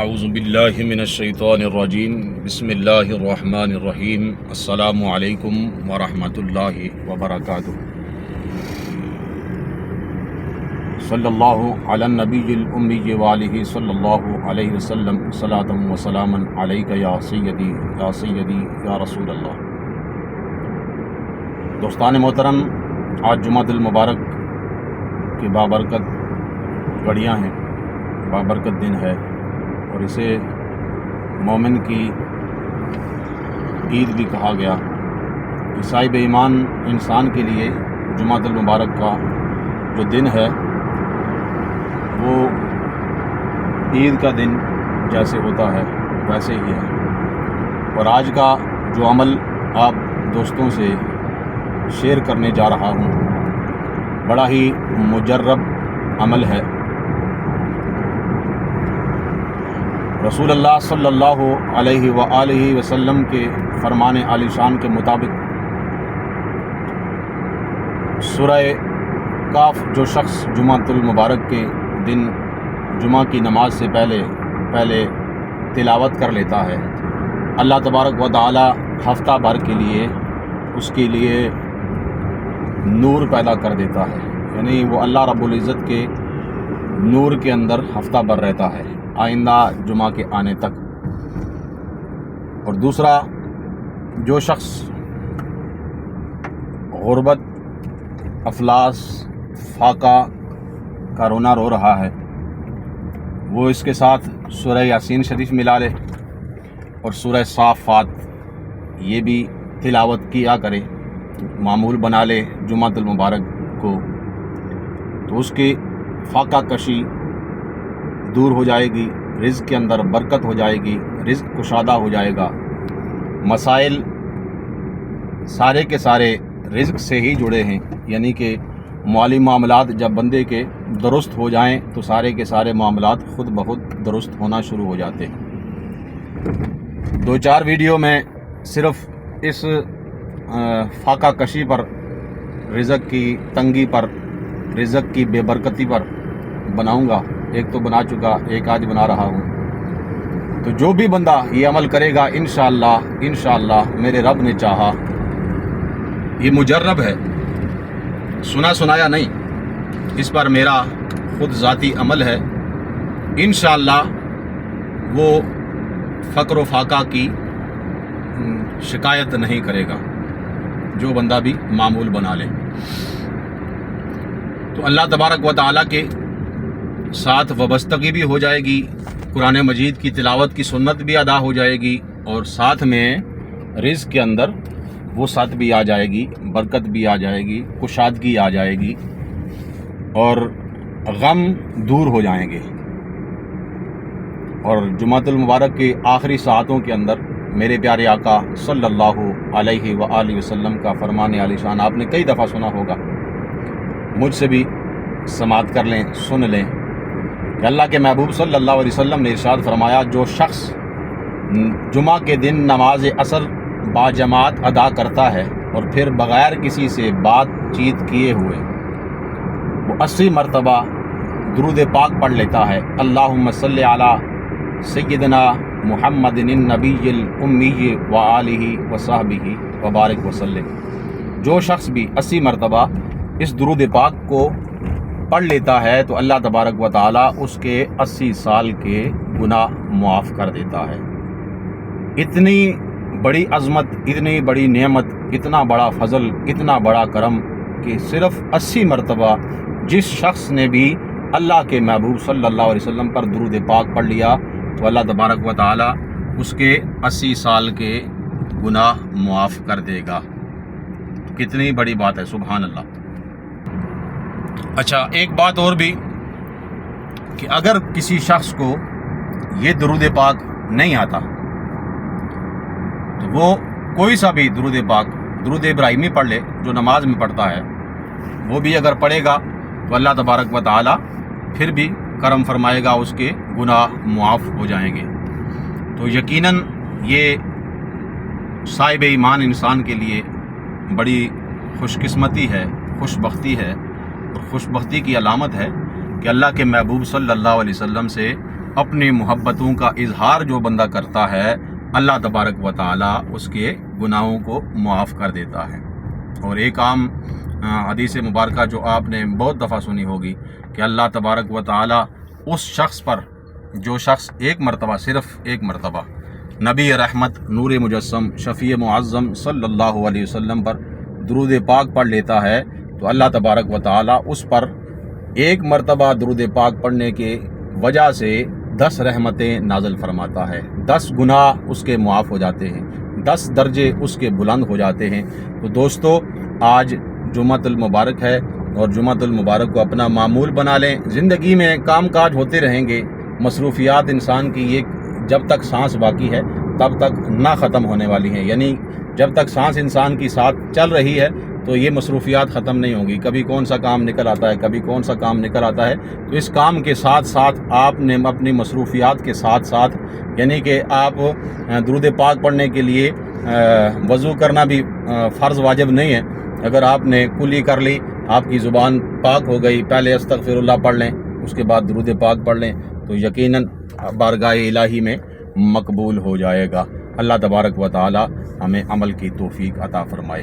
اعوذ باللہ من الشیطان الرجیم بسم اللہ الرحمن الرحیم السلام علیکم ورحمۃ اللہ وبرکاتہ صلی اللہ علی النبی الامی وآلہ صلی اللہ علیہ وسلم صلاۃ و سلام علیک یا سیدی یا رسول اللہ۔ دوستان محترم، آج جمعۃ المبارک کی بابرکت گھڑیاں ہیں، بابرکت دن ہے، اور اسے مومن کی عید بھی کہا گیا کہ صاحب ایمان انسان کے لیے جمعۃ المبارک کا جو دن ہے وہ عید کا دن جیسے ہوتا ہے ویسے ہی ہے۔ اور آج کا جو عمل آپ دوستوں سے شیئر کرنے جا رہا ہوں بڑا ہی مجرب عمل ہے۔ رسول اللہ صلی اللہ علیہ وآلہ وسلم کے فرمان عالی شان کے مطابق سورہ کاف جو شخص جمعۃ المبارک کے دن جمعہ کی نماز سے پہلے تلاوت کر لیتا ہے، اللہ تبارک و تعالی ہفتہ بھر کے لیے اس کے لیے نور پیدا کر دیتا ہے، یعنی وہ اللہ رب العزت کے نور کے اندر ہفتہ بھر رہتا ہے آئندہ جمعہ کے آنے تک۔ اور دوسرا، جو شخص غربت، افلاس، فاقہ کا رونا رو رہا ہے وہ اس کے ساتھ سورہ یاسین شریف ملا لے اور سورہ صافات یہ بھی تلاوت کیا کرے، معمول بنا لے جمعۃ المبارک کو، تو اس کی فاقہ کشی دور ہو جائے گی، رزق کے اندر برکت ہو جائے گی، رزق کشادہ ہو جائے گا، مسائل سارے کے سارے رزق سے ہی جڑے ہیں، یعنی کہ مالی معاملات جب بندے کے درست ہو جائیں تو سارے کے سارے معاملات خود بخود درست ہونا شروع ہو جاتے ہیں۔ 2-4 ویڈیو میں صرف اس فاقہ کشی پر، رزق کی تنگی پر، رزق کی بے برکتی پر بناؤں گا، ایک تو بنا چکا، ایک آج بنا رہا ہوں۔ تو جو بھی بندہ یہ عمل کرے گا انشاءاللہ میرے رب نے چاہا، یہ مجرب ہے، سنا سنایا نہیں، اس پر میرا خود ذاتی عمل ہے، انشاءاللہ وہ فقر و فاقہ کی شکایت نہیں کرے گا جو بندہ بھی معمول بنا لے۔ تو اللہ تبارک و تعالیٰ کے ساتھ وابستگی بھی ہو جائے گی، قرآن مجید کی تلاوت کی سنت بھی ادا ہو جائے گی، اور ساتھ میں رزق کے اندر وسعت بھی آ جائے گی، برکت بھی آ جائے گی، کشادگی آ جائے گی، اور غم دور ہو جائیں گے۔ اور جمعۃ المبارک کے آخری ساعتوں کے اندر میرے پیارے آقا صلی اللہ علیہ وآلہ وسلم کا فرمان عالی شان آپ نے کئی دفعہ سنا ہوگا، مجھ سے بھی سماعت کر لیں، سن لیں کہ اللہ کے محبوب صلی اللہ علیہ وسلم نے ارشاد فرمایا، جو شخص جمعہ کے دن نماز عصر باجماعت ادا کرتا ہے اور پھر بغیر کسی سے بات چیت کیے ہوئے وہ 80 مرتبہ درود پاک پڑھ لیتا ہے، اللہم صلی علی سیدنا محمد النبی الامی وآلہ وصحبہ وبارک وسلم، جو شخص بھی 80 مرتبہ اس درود پاک کو پڑھ لیتا ہے تو اللہ تبارک و تعالیٰ اس کے 80 سال کے گناہ معاف کر دیتا ہے۔ اتنی بڑی عظمت، اتنی بڑی نعمت، اتنا بڑا فضل، اتنا بڑا کرم کہ صرف 80 مرتبہ جس شخص نے بھی اللہ کے محبوب صلی اللہ علیہ وسلم پر درود پاک پڑھ لیا تو اللہ تبارک و تعالیٰ اس کے 80 سال کے گناہ معاف کر دے گا۔ کتنی بڑی بات ہے، سبحان اللہ۔ اچھا، ایک بات اور بھی کہ اگر کسی شخص کو یہ درود پاک نہیں آتا تو وہ کوئی سا بھی درود پاک، درود ابراہیمی پڑھ لے جو نماز میں پڑھتا ہے، وہ بھی اگر پڑھے گا تو اللہ تبارک و تعالیٰ پھر بھی کرم فرمائے گا، اس کے گناہ معاف ہو جائیں گے۔ تو یقیناً یہ صاحب ایمان انسان کے لیے بڑی خوش قسمتی ہے، خوش بختی ہے، اور خوش بختی کی علامت ہے کہ اللہ کے محبوب صلی اللہ علیہ وسلم سے اپنی محبتوں کا اظہار جو بندہ کرتا ہے اللہ تبارک و تعالیٰ اس کے گناہوں کو معاف کر دیتا ہے۔ اور ایک عام حدیث مبارکہ جو آپ نے بہت دفعہ سنی ہوگی کہ اللہ تبارک و تعالیٰ اس شخص پر جو شخص ایک مرتبہ، صرف ایک مرتبہ نبی رحمت نور مجسم شفیع معظم صلی اللہ علیہ وسلم پر درود پاک پڑھ لیتا ہے تو اللہ تبارک و تعالیٰ اس پر ایک مرتبہ درود پاک پڑھنے کے وجہ سے 10 رحمتیں نازل فرماتا ہے، 10 گناہ اس کے معاف ہو جاتے ہیں، 10 درجے اس کے بلند ہو جاتے ہیں۔ تو دوستو، آج جمعۃ المبارک ہے اور جمعۃ المبارک کو اپنا معمول بنا لیں۔ زندگی میں کام کاج ہوتے رہیں گے، مصروفیات انسان کی یہ جب تک سانس باقی ہے تب تک نہ ختم ہونے والی ہیں، یعنی جب تک سانس انسان کی ساتھ چل رہی ہے تو یہ مصروفیات ختم نہیں ہوگی۔ کبھی کون سا کام نکل آتا ہے، کبھی کون سا کام نکل آتا ہے، تو اس کام کے ساتھ ساتھ آپ نے اپنی مصروفیات کے ساتھ ساتھ، یعنی کہ آپ درود پاک پڑھنے کے لیے وضو کرنا بھی فرض واجب نہیں ہے۔ اگر آپ نے کلی کر لی، آپ کی زبان پاک ہو گئی، پہلے استغفر اللہ پڑھ لیں، اس کے بعد درود پاک پڑھ لیں تو یقیناً بارگاہ الہی میں مقبول ہو جائے گا۔ اللہ تبارک و تعالی ہمیں عمل کی توفیق عطا فرمائے۔